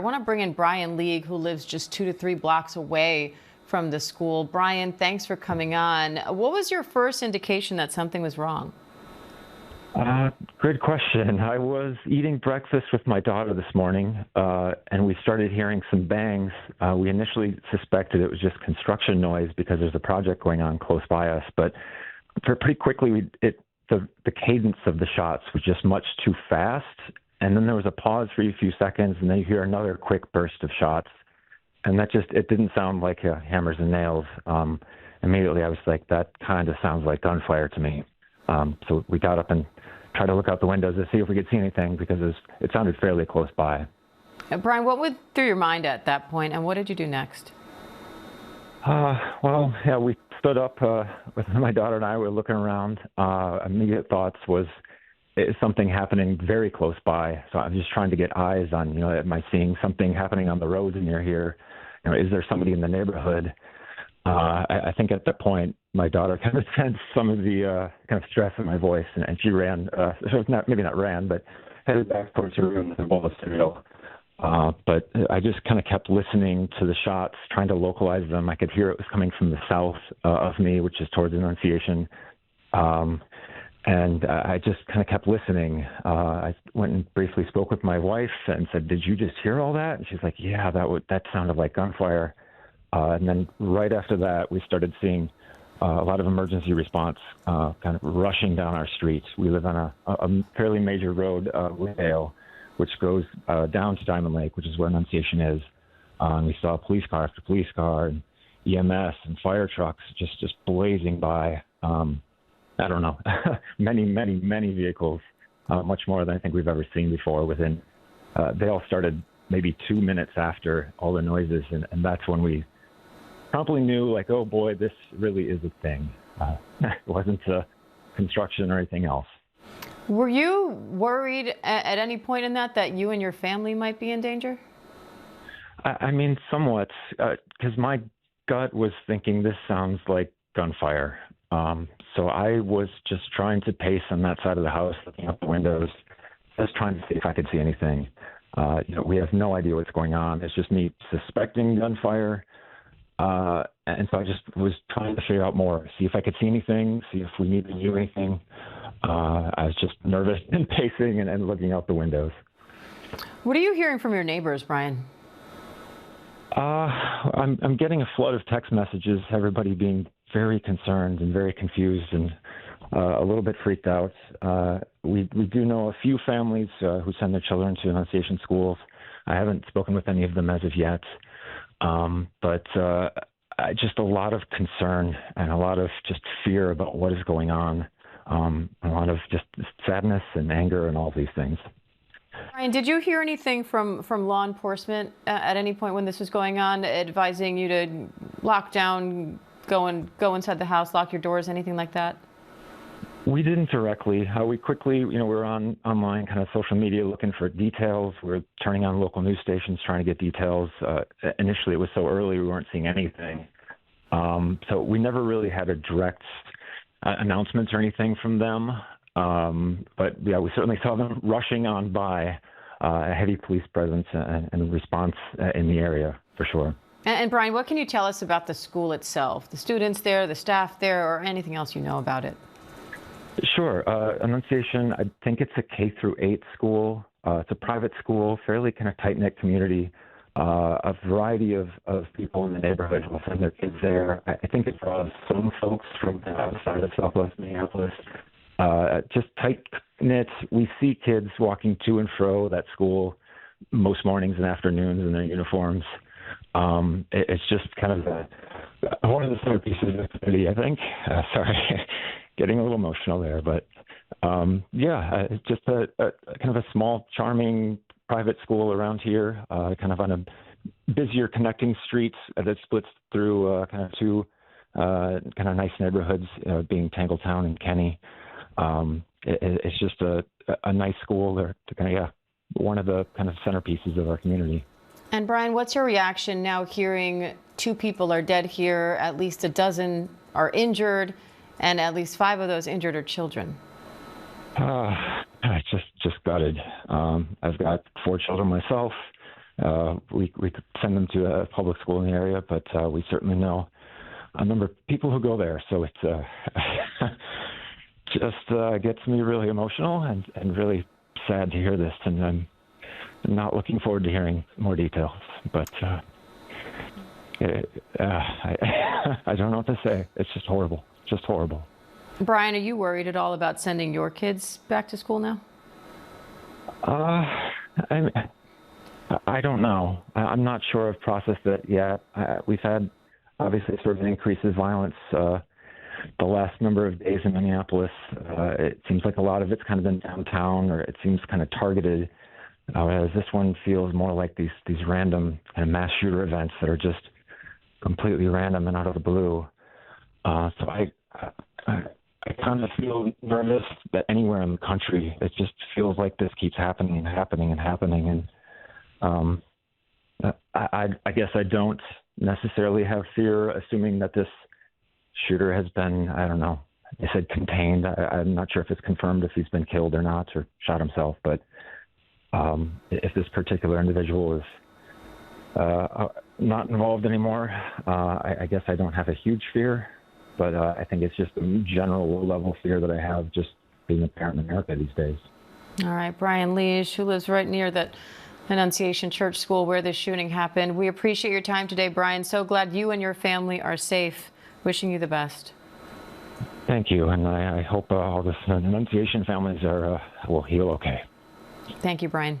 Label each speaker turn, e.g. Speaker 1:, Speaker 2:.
Speaker 1: I want to bring in Brian League, who lives just 2 to 3 blocks away from the school. Brian, thanks for coming on. What was your first indication that something was wrong?
Speaker 2: Good question. I was eating breakfast with my daughter this morning, and we started hearing some bangs. We initially suspected it was just construction noise because there's a project going on close by us, but pretty quickly, the cadence of the shots was just much too fast. And then there was a pause for a few seconds, and then you hear another quick burst of shots. And it didn't sound like hammers and nails. Immediately I was like, that kind of sounds like gunfire to me. So we got up and tried to look out the windows to see if we could see anything because it sounded fairly close by.
Speaker 1: Brian, what went through your mind at that point, and what did you do next?
Speaker 2: Well, yeah, we stood up with my daughter and I were looking around. Immediate thoughts was, is something happening very close by? So I'm just trying to get eyes on, am I seeing something happening on the roads near here? Is there somebody in the neighborhood? I think at that point, my daughter kind of sensed some of the kind of stress in my voice, and she ran, maybe not ran, but headed back towards her room with a bowl of cereal. But I just kind of kept listening to the shots, trying to localize them. I could hear it was coming from the south of me, which is towards Annunciation. And I just kind of kept listening. I went and briefly spoke with my wife and said, "Did you just hear all that?" And she's like, "Yeah, that sounded like gunfire." And then right after that, we started seeing a lot of emergency response kind of rushing down our streets. We live on a fairly major road, Woodale, which goes down to Diamond Lake, which is where Annunciation is. And we saw police car after police car and EMS and fire trucks just blazing by. I don't know, many vehicles, much more than I think we've ever seen before. They all started maybe 2 minutes after all the noises, and that's when we promptly knew, like, oh boy, this really is a thing. It wasn't construction or anything else.
Speaker 1: Were you worried at any point in that you and your family might be in danger?
Speaker 2: I mean, somewhat, because my gut was thinking this sounds like gunfire. So I was just trying to pace on that side of the house, looking out the windows, just trying to see if I could see anything. We have no idea what's going on. It's just me suspecting gunfire. And so I just was trying to figure out more, see if I could see anything, see if we needed to do anything. I was just nervous and pacing and looking out the windows.
Speaker 1: What are you hearing from your neighbors, Brian?
Speaker 2: I'm getting a flood of text messages, everybody being very concerned and very confused and a little bit freaked out. We do know a few families who send their children to Annunciation schools. I haven't spoken with any of them as of yet, but just a lot of concern and a lot of just fear about what is going on, a lot of just sadness and anger and all these things.
Speaker 1: Brian, did you hear anything from law enforcement at any point when this was going on, advising you to lock down, go inside the house, lock your doors, anything like that?
Speaker 2: We didn't directly. We quickly, we were online, kind of social media, looking for details. We were turning on local news stations, trying to get details. Initially, it was so early, we weren't seeing anything. So we never really had a direct announcements or anything from them. But yeah, we certainly saw them rushing on by, a heavy police presence and response in the area, for sure.
Speaker 1: And Brian, what can you tell us about the school itself, the students there, the staff there, or anything else you know about it?
Speaker 2: Sure. Annunciation, I think it's a K-8 school. It's a private school, fairly kind of tight-knit community. A variety of people in the neighborhood will send their kids there. I think it draws some folks from outside of Southwest Minneapolis. Just tight-knit. We see kids walking to and fro that school most mornings and afternoons in their uniforms. It's just kind of one of the centerpieces of the community, I think. Sorry, getting a little emotional there, but it's just a kind of a small, charming private school around here, kind of on a busier connecting street that splits through kind of two kind of nice neighborhoods, being Tangletown and Kenny. It's just a nice school. They're kind of one of the kind of centerpieces of our community.
Speaker 1: And Brian, what's your reaction now hearing 2 people are dead here, at least a dozen are injured, and at least 5 of those injured are children?
Speaker 2: Just gutted. I've got 4 children myself. we could send them to a public school in the area, but we certainly know a number of people who go there. So it's just gets me really emotional and really sad to hear this. And I'm not looking forward to hearing more details. But I don't know what to say. It's just horrible. Just horrible.
Speaker 1: Brian, are you worried at all about sending your kids back to school now?
Speaker 2: I don't know. I'm not sure I've processed it yet. We've had obviously sort of an increase in violence the last number of days in Minneapolis. It seems like a lot of it's kind of been downtown, or it seems kind of targeted. Whereas this one feels more like these random kind of mass shooter events that are just completely random and out of the blue. So I kind of feel nervous that anywhere in the country, it just feels like this keeps happening and happening and happening. And I guess I don't necessarily have fear, assuming that this shooter has been, I don't know, they said contained. I'm not sure if it's confirmed if he's been killed or not, or shot himself. But if this particular individual is not involved anymore, I guess I don't have a huge fear. But I think it's just a general low-level fear that I have just being a parent in America these days.
Speaker 1: All right, Brian Liesch, who lives right near that Annunciation Church School where this shooting happened. We appreciate your time today, Brian. So glad you and your family are safe. Wishing you the best.
Speaker 2: Thank you, and I hope all the Annunciation families will heal okay.
Speaker 1: Thank you, Brian.